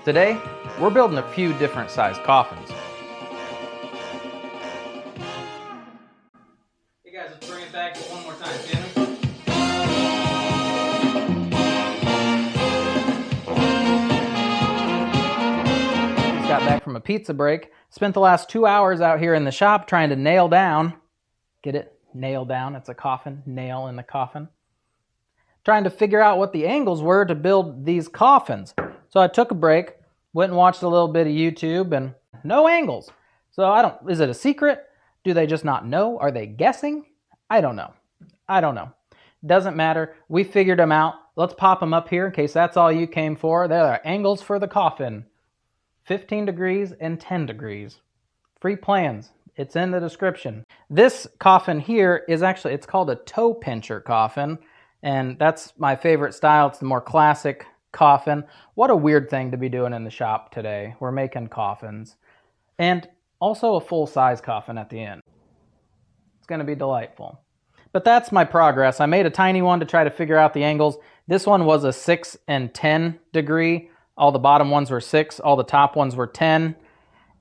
Today, we're building a few different size coffins. Hey guys, let's bring it back one more time, can we? Just got back from a pizza break. Spent the last 2 hours out here in the shop trying to nail down, get it? Nail down, it's a coffin, nail in the coffin. Trying to figure out what the angles were to build these coffins. So I took a break, went and watched a little bit of YouTube, and no angles. So is it a secret? Do they just not know? Are they guessing? I don't know. Doesn't matter. We figured them out. Let's pop them up here in case that's all you came for. There are angles for the coffin. 15 degrees and 10 degrees. Free plans. It's in the description. This coffin here is actually, it's called a toe pincher coffin. And that's my favorite style. It's the more classic coffin. What a weird thing to be doing in the shop today. We're making coffins. And also a full-size coffin at the end. It's going to be delightful. But that's my progress. I made a tiny one to try to figure out the angles. This one was a 6 and 10 degree. All the bottom ones were 6. All the top ones were 10.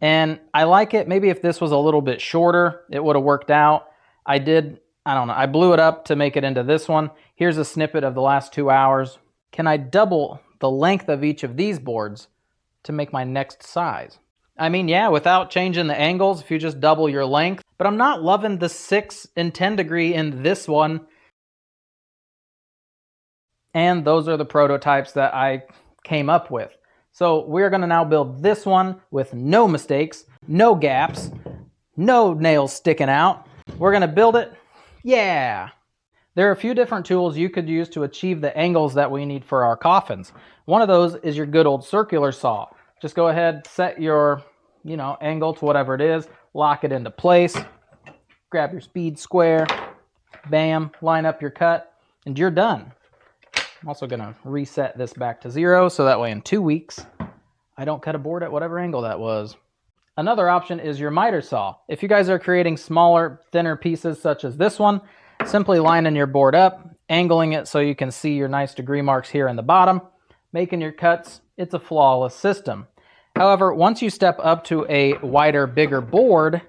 And I like it. Maybe if this was a little bit shorter, it would have worked out. I don't know. I blew it up to make it into this one. Here's a snippet of the last 2 hours. Can I double the length of each of these boards to make my next size? I mean, yeah, without changing the angles, if you just double your length. But I'm not loving the 6 and 10 degree in this one. And those are the prototypes that I came up with. So we're going to now build this one with no mistakes, no gaps, no nails sticking out. We're going to build it. Yeah. There are a few different tools you could use to achieve the angles that we need for our coffins. One of those is your good old circular saw. Just go ahead, set your, angle to whatever it is, lock it into place, grab your speed square, bam, line up your cut, and you're done. I'm also going to reset this back to 0 so that way in 2 weeks I don't cut a board at whatever angle that was. Another option is your miter saw. If you guys are creating smaller, thinner pieces such as this one, simply lining your board up, angling it so you can see your nice degree marks here in the bottom, making your cuts. It's a flawless system. However, once you step up to a wider, bigger board,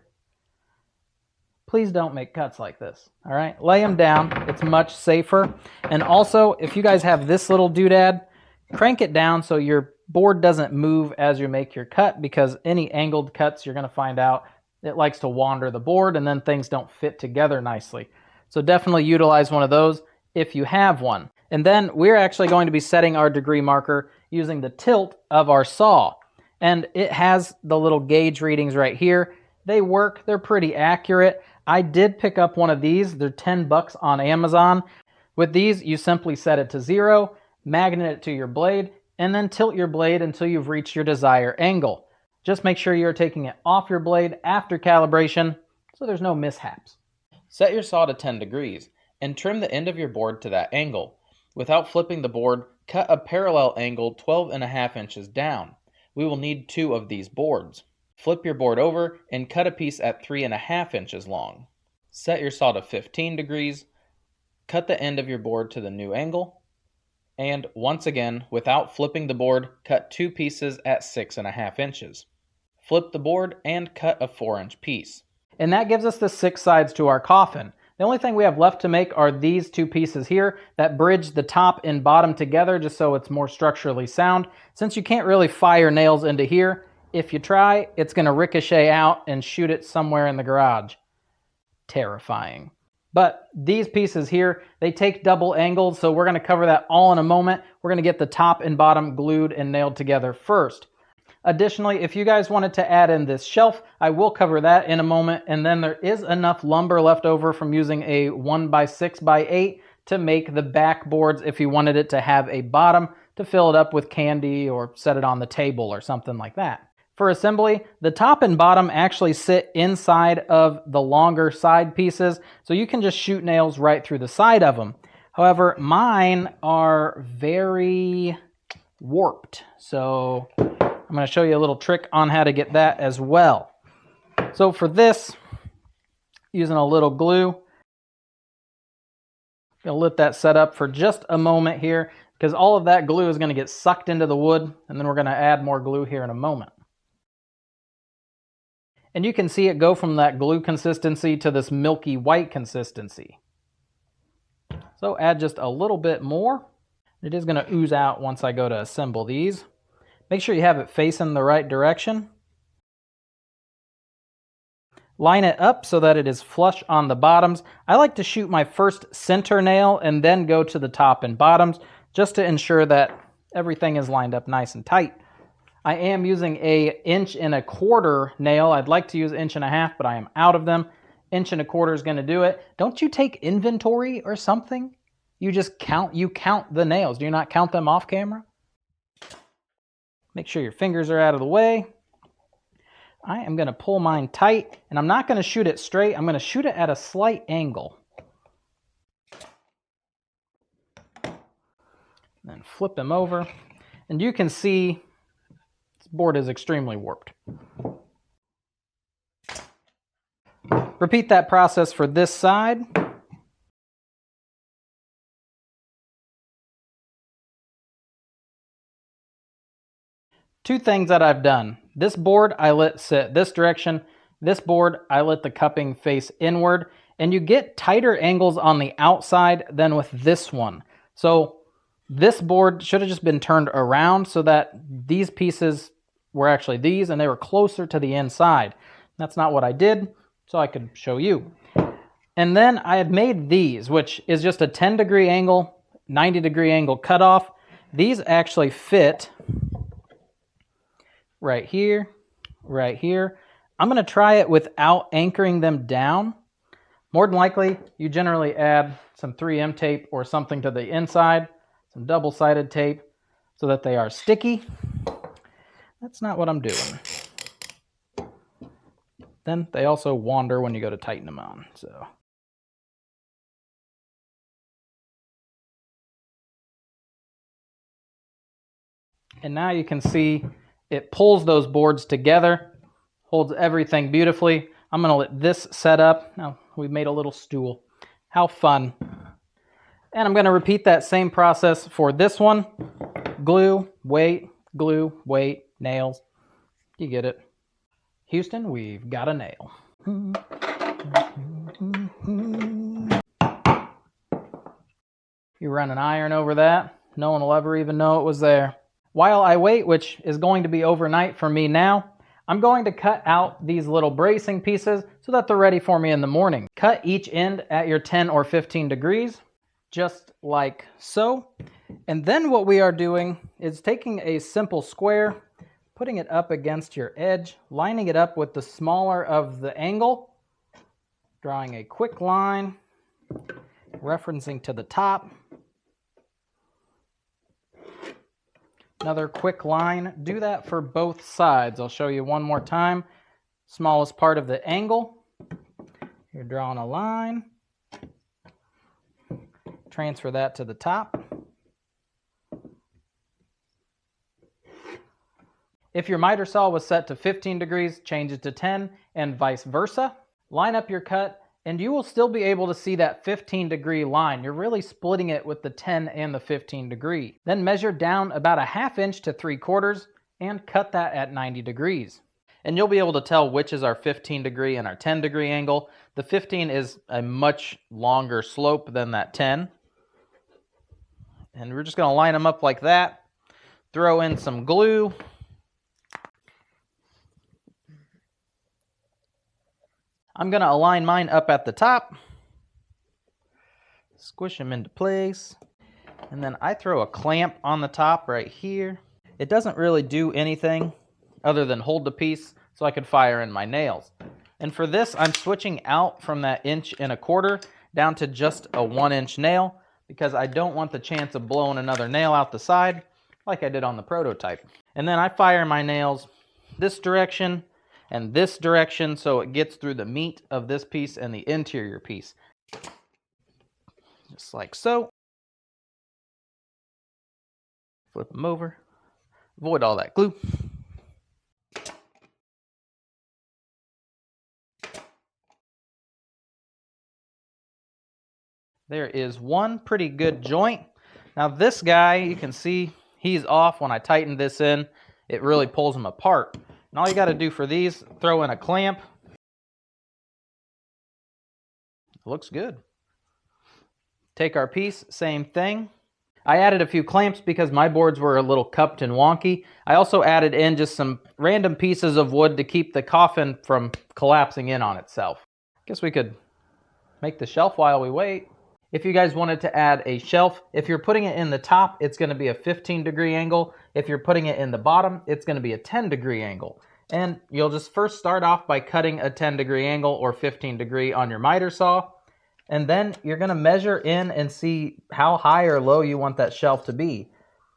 please don't make cuts like this, all right? Lay them down. It's much safer. And also, if you guys have this little doodad, crank it down so your board doesn't move as you make your cut, because any angled cuts, you're going to find out it likes to wander the board and then things don't fit together nicely. So definitely utilize one of those if you have one. And then we're actually going to be setting our degree marker using the tilt of our saw. And it has the little gauge readings right here. They work. They're pretty accurate. I did pick up one of these. They're $10 on Amazon. With these, you simply set it to 0, magnet it to your blade, and then tilt your blade until you've reached your desired angle. Just make sure you're taking it off your blade after calibration so there's no mishaps. Set your saw to 10 degrees and trim the end of your board to that angle. Without flipping the board, cut a parallel angle 12.5 inches down. We will need 2 of these boards. Flip your board over and cut a piece at 3.5 inches long. Set your saw to 15 degrees, cut the end of your board to the new angle, and once again, without flipping the board, cut 2 pieces at 6.5 inches. Flip the board and cut a 4-inch piece. And that gives us the 6 sides to our coffin. The only thing we have left to make are these 2 pieces here that bridge the top and bottom together just so it's more structurally sound. Since you can't really fire nails into here, if you try, it's going to ricochet out and shoot it somewhere in the garage. Terrifying. But these pieces here, they take double angles, so we're going to cover that all in a moment. We're going to get the top and bottom glued and nailed together first. Additionally, if you guys wanted to add in this shelf, I will cover that in a moment. And then there is enough lumber left over from using a 1x6x8 to make the backboards if you wanted it to have a bottom to fill it up with candy or set it on the table or something like that. For assembly, the top and bottom actually sit inside of the longer side pieces, so you can just shoot nails right through the side of them. However, mine are very warped, so I'm going to show you a little trick on how to get that as well. So for this, using a little glue, I'm going to let that set up for just a moment here. because all of that glue is going to get sucked into the wood, and then we're going to add more glue here in a moment. And you can see it go from that glue consistency to this milky white consistency. So add just a little bit more. It is going to ooze out once I go to assemble these. Make sure you have it facing the right direction. Line it up so that it is flush on the bottoms. I like to shoot my first center nail and then go to the top and bottoms just to ensure that everything is lined up nice and tight. I am using a 1.25" nail. I'd like to use 1.5", but I am out of them. 1.25" is going to do it. Don't you take inventory or something? You just count the nails. Do you not count them off camera? Make sure your fingers are out of the way. I am going to pull mine tight, and I'm not going to shoot it straight. I'm going to shoot it at a slight angle. Then flip them over, and you can see this board is extremely warped. Repeat that process for this side. Two things that I've done. This board I let sit this direction. This board I let the cupping face inward, and you get tighter angles on the outside than with this one. So this board should have just been turned around so that these pieces were actually these and they were closer to the inside. That's not what I did, so I could show you. And then I had made these, which is just a 10-degree angle, 90-degree angle cutoff. These actually fit right here, right here. I'm going to try it without anchoring them down. More than likely, you generally add some 3M tape or something to the inside, some double-sided tape, so that they are sticky. That's not what I'm doing. Then they also wander when you go to tighten them on. So. And now you can see it pulls those boards together, holds everything beautifully. I'm going to let this set up. Now, we've made a little stool. How fun. And I'm going to repeat that same process for this one. Glue, wait, nails. You get it. Houston, we've got a nail. You run an iron over that, no one will ever even know it was there. While I wait, which is going to be overnight for me now, I'm going to cut out these little bracing pieces so that they're ready for me in the morning. Cut each end at your 10 or 15 degrees, just like so. And then what we are doing is taking a simple square, putting it up against your edge, lining it up with the smaller of the angle, drawing a quick line, referencing to the top. Another quick line. Do that for both sides. I'll show you one more time. Smallest part of the angle. You're drawing a line. Transfer that to the top. If your miter saw was set to 15 degrees, change it to 10 and vice versa. Line up your cut and you will still be able to see that 15-degree line. You're really splitting it with the 10 and the 15 degree. Then measure down about a 1/2 inch to 3/4 and cut that at 90 degrees. And you'll be able to tell which is our 15 degree and our 10 degree angle. The 15 is a much longer slope than that 10. And we're just going to line them up like that. Throw in some glue. I'm going to align mine up at the top. Squish them into place. And then I throw a clamp on the top right here. It doesn't really do anything other than hold the piece so I could fire in my nails. And for this, I'm switching out from that 1.25" down to just a 1-inch nail because I don't want the chance of blowing another nail out the side like I did on the prototype. And then I fire my nails this direction and this direction so it gets through the meat of this piece and the interior piece. Just like so. Flip them over. Avoid all that glue. There is one pretty good joint. Now this guy, you can see he's off. When I tighten this in, it really pulls them apart. And all you got to do for these, throw in a clamp. Looks good. Take our piece, same thing. I added a few clamps because my boards were a little cupped and wonky. I also added in just some random pieces of wood to keep the coffin from collapsing in on itself. Guess we could make the shelf while we wait. If you guys wanted to add a shelf, if you're putting it in the top, it's going to be a 15-degree angle. If you're putting it in the bottom, it's going to be a 10-degree angle. And you'll just first start off by cutting a 10-degree angle or 15-degree on your miter saw. And then you're going to measure in and see how high or low you want that shelf to be.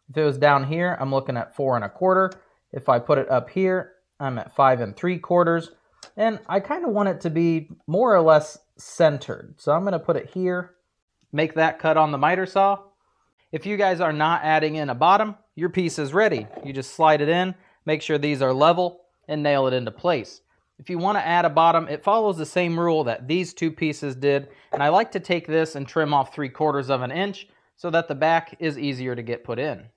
If it was down here, I'm looking at 4 1/4. If I put it up here, I'm at 5 3/4. And I kind of want it to be more or less centered. So I'm going to put it here, make that cut on the miter saw. If you guys are not adding in a bottom, your piece is ready. You just slide it in, make sure these are level, and nail it into place. If you want to add a bottom, it follows the same rule that these two pieces did, and I like to take this and trim off 3/4 of an inch so that the back is easier to get put in.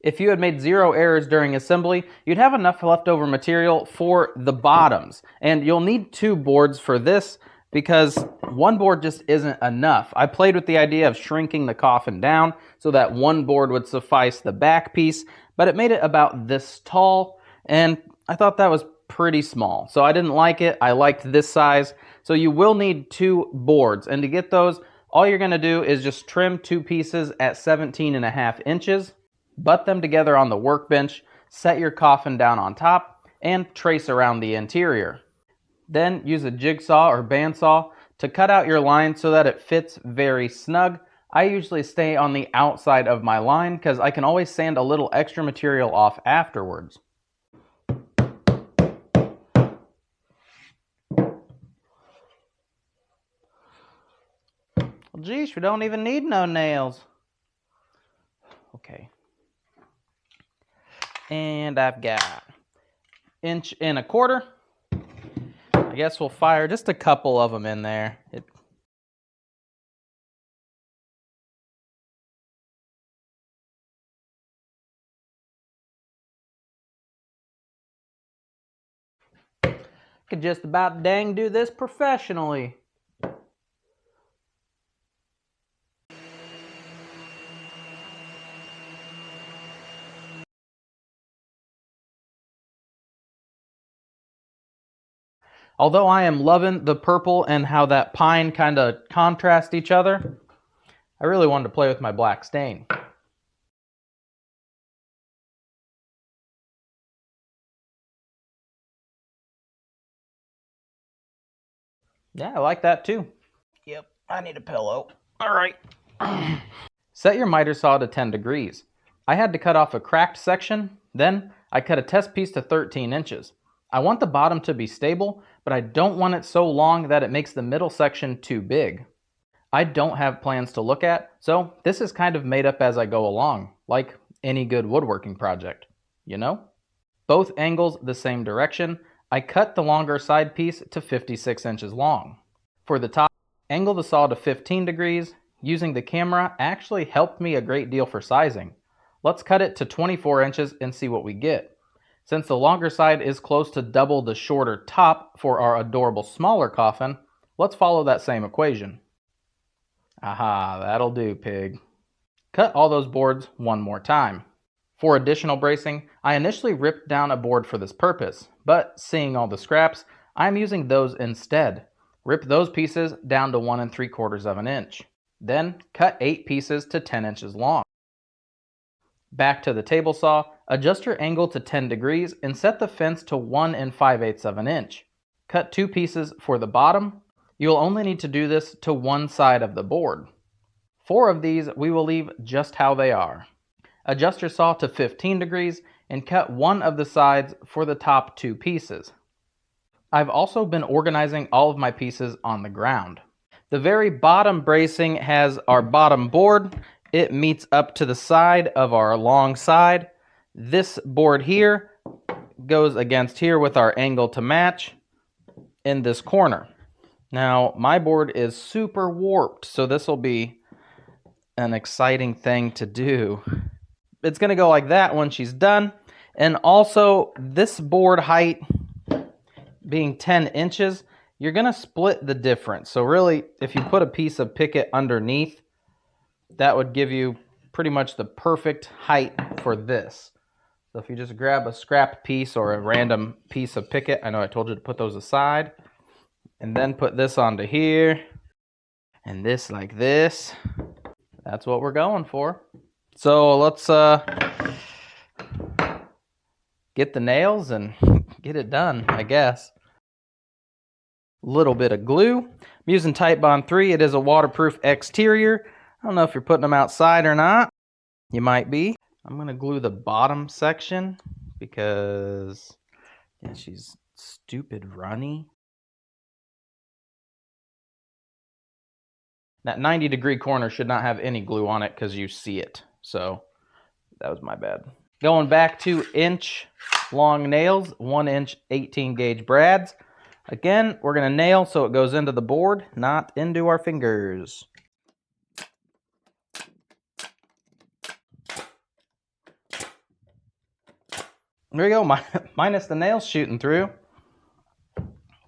If you had made 0 errors during assembly, you'd have enough leftover material for the bottoms, and you'll need 2 boards for this because 1 board just isn't enough. I played with the idea of shrinking the coffin down so that 1 board would suffice the back piece, but it made it about this tall, and I thought that was pretty small. So I didn't like it. I liked this size. So you will need 2 boards. And to get those, all you're going to do is just trim 2 pieces at 17.5 inches, butt them together on the workbench, set your coffin down on top, and trace around the interior. Then use a jigsaw or bandsaw to cut out your line so that it fits very snug. I usually stay on the outside of my line because I can always sand a little extra material off afterwards. Well, geez, we don't even need no nails. Okay. And I've got 1 1/4 inch. I guess we'll fire just a couple of them in there. Could just about dang do this professionally. Although I am loving the purple and how that pine kind of contrast each other, I really wanted to play with my black stain. Yeah, I like that too. Yep, I need a pillow. All right. Set your miter saw to 10 degrees. I had to cut off a cracked section, then I cut a test piece to 13 inches. I want the bottom to be stable, but I don't want it so long that it makes the middle section too big. I don't have plans to look at, so this is kind of made up as I go along, like any good woodworking project, you know? Both angles the same direction. I cut the longer side piece to 56 inches long. For the top, angle the saw to 15 degrees. Using the camera actually helped me a great deal for sizing. Let's cut it to 24 inches and see what we get. Since the longer side is close to double the shorter top for our adorable smaller coffin, let's follow that same equation. Aha, that'll do, pig. Cut all those boards one more time. For additional bracing, I initially ripped down a board for this purpose, but seeing all the scraps, I'm using those instead. Rip those pieces down to 1 3/4 inch. Then cut 8 pieces to 10 inches long. Back to the table saw, adjust your angle to 10 degrees and set the fence to 1 5/8 inch. Cut 2 pieces for the bottom. You'll only need to do this to one side of the board. 4 of these we will leave just how they are. Adjust your saw to 15 degrees and cut one of the sides for the top 2 pieces. I've also been organizing all of my pieces on the ground. The very bottom bracing has our bottom board. It meets up to the side of our long side. This board here goes against here with our angle to match in this corner. Now, my board is super warped, so this will be an exciting thing to do. It's going to go like that when she's done. And also, this board height being 10 inches, you're going to split the difference. So really, if you put a piece of picket underneath, that would give you pretty much the perfect height for this. So if you just grab a scrap piece or a random piece of picket, I know I told you to put those aside, and then put this onto here, and this like this, that's what we're going for. So let's get the nails and get it done, I guess. Little bit of glue. I'm using Titebond 3. It is a waterproof exterior. I don't know if you're putting them outside or not. You might be. I'm going to glue the bottom section because she's stupid runny. That 90-degree corner should not have any glue on it because you see it. So that was my bad. Going back to inch-long nails, 1-inch 18-gauge brads. Again, we're going to nail so it goes into the board, not into our fingers. There we go, minus the nails shooting through.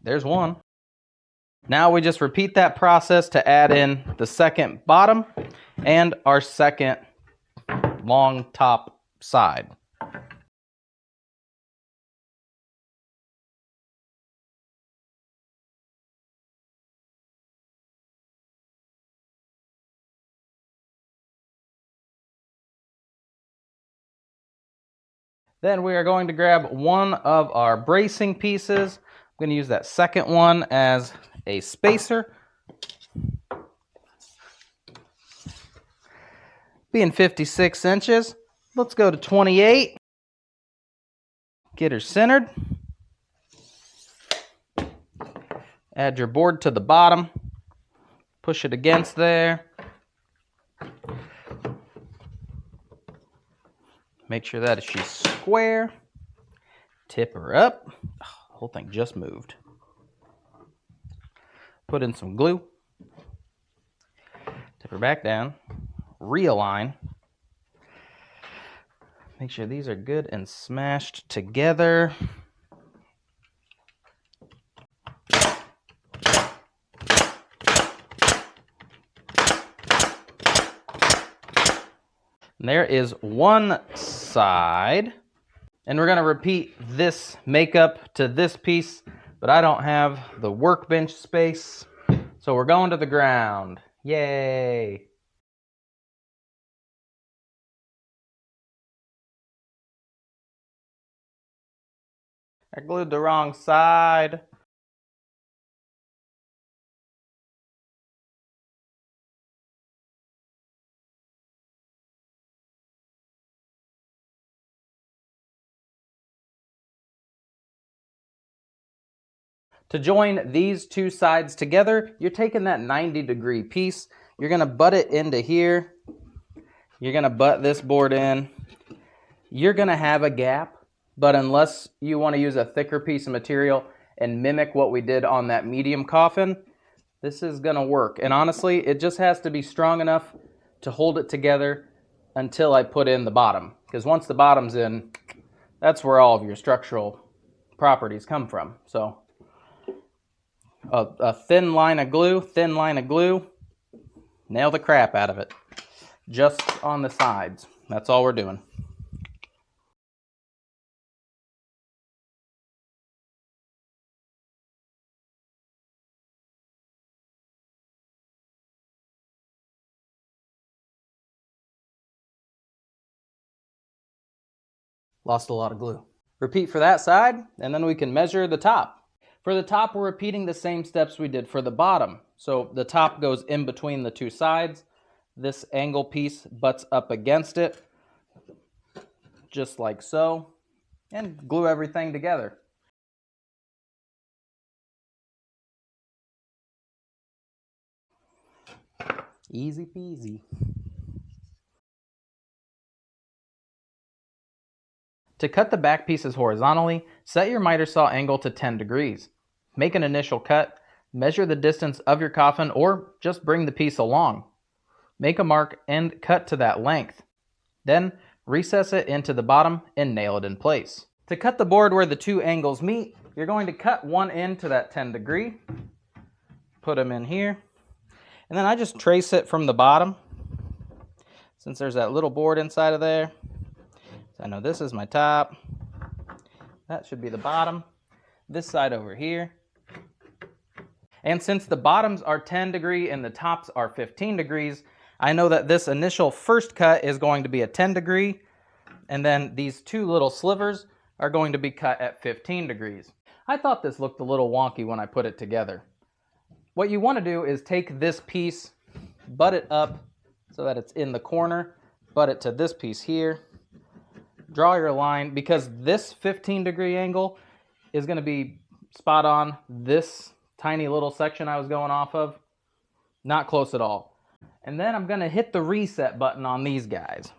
There's one. Now we just repeat that process to add in the second bottom and our second long top side. Then we are going to grab one of our bracing pieces. I'm going to use that second one as a spacer. Being 56 inches, let's go to 28. Get her centered. Add your board to the bottom. Push it against there. Make sure that she's square. Tip her up. Oh, the whole thing just moved. Put in some glue. Tip her back down. Realign. Make sure these are good and smashed together. And there is one side. And we're going to repeat this makeup to this piece, but I don't have the workbench space. So we're going to the ground. Yay! I glued the wrong side. To join these two sides together, you're taking that 90-degree piece, you're going to butt it into here, you're going to butt this board in, you're going to have a gap, but unless you want to use a thicker piece of material and mimic what we did on that medium coffin, this is going to work. And honestly, it just has to be strong enough to hold it together until I put in the bottom. Because once the bottom's in, that's where all of your structural properties come from. So a thin line of glue, nail the crap out of it. Just on the sides. That's all we're doing. Lost a lot of glue. Repeat for that side, and then we can measure the top. For the top, we're repeating the same steps we did for the bottom. So the top goes in between the two sides. This angle piece butts up against it, just like so, and glue everything together. Easy peasy. To cut the back pieces horizontally, set your miter saw angle to 10 degrees. Make an initial cut, measure the distance of your coffin, or just bring the piece along. make a mark and cut to that length. Then recess it into the bottom and nail it in place. To cut the board where the two angles meet, you're going to cut one end to that 10 degree, put them in here, and then I just trace it from the bottom. Since there's that little board inside of there, so I know this is my top, that should be the bottom, this side over here. And since the bottoms are 10 degree and the tops are 15 degrees, I know that this initial first cut is going to be a 10 degree, and then these two little slivers are going to be cut at 15 degrees. I thought this looked a little wonky when I put it together. What you want to do is take this piece, butt it up so that it's in the corner, butt it to this piece here, draw your line, because this 15 degree angle is going to be spot on this tiny little section I was going off of. Not close at all. And then I'm going to hit the reset button on these guys.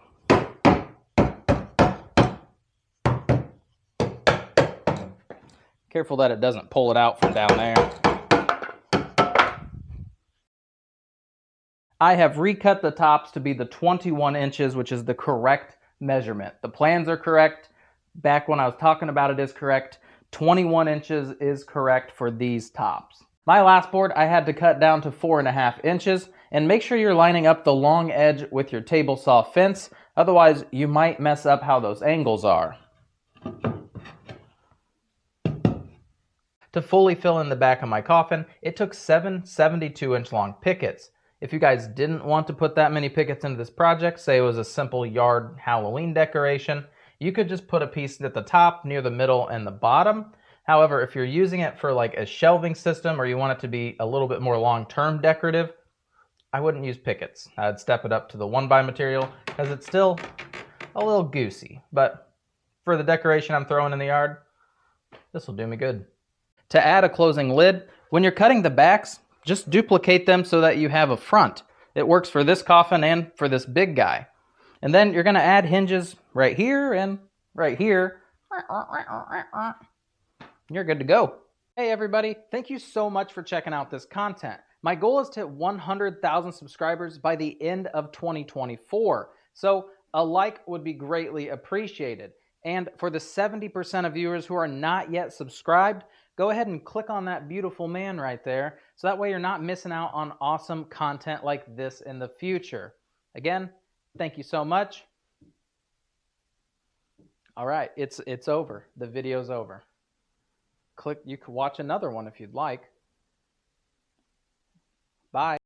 Careful that it doesn't pull it out from down there. I have recut the tops to be the 21 inches, which is the correct measurement. The plans are correct. Back when I was talking about it is correct. 21 inches is correct for these tops. My last board I had to cut down to 4.5 inches, and make sure you're lining up the long edge with your table saw fence, otherwise you might mess up how those angles are. To fully fill in the back of my coffin, it took 7 72-inch long pickets. If you guys didn't want to put that many pickets into this project, say it was a simple yard Halloween decoration, you could just put a piece at the top, near the middle, and the bottom. However, if you're using it for like a shelving system or you want it to be a little bit more long-term decorative, I wouldn't use pickets. I'd step it up to the 1x material because it's still a little goosey. But for the decoration I'm throwing in the yard, this will do me good. To add a closing lid, when you're cutting the backs, just duplicate them so that you have a front. It works for this coffin and for this big guy. And then you're going to add hinges right here and right here. You're good to go. Hey everybody, thank you so much for checking out this content. My goal is to hit 100,000 subscribers by the end of 2024. So a like would be greatly appreciated. And for the 70% of viewers who are not yet subscribed, go ahead and click on that beautiful man right there, so that way you're not missing out on awesome content like this in the future. Again, thank you so much. All right, it's over. The video's over. You can watch another one if you'd like. Bye.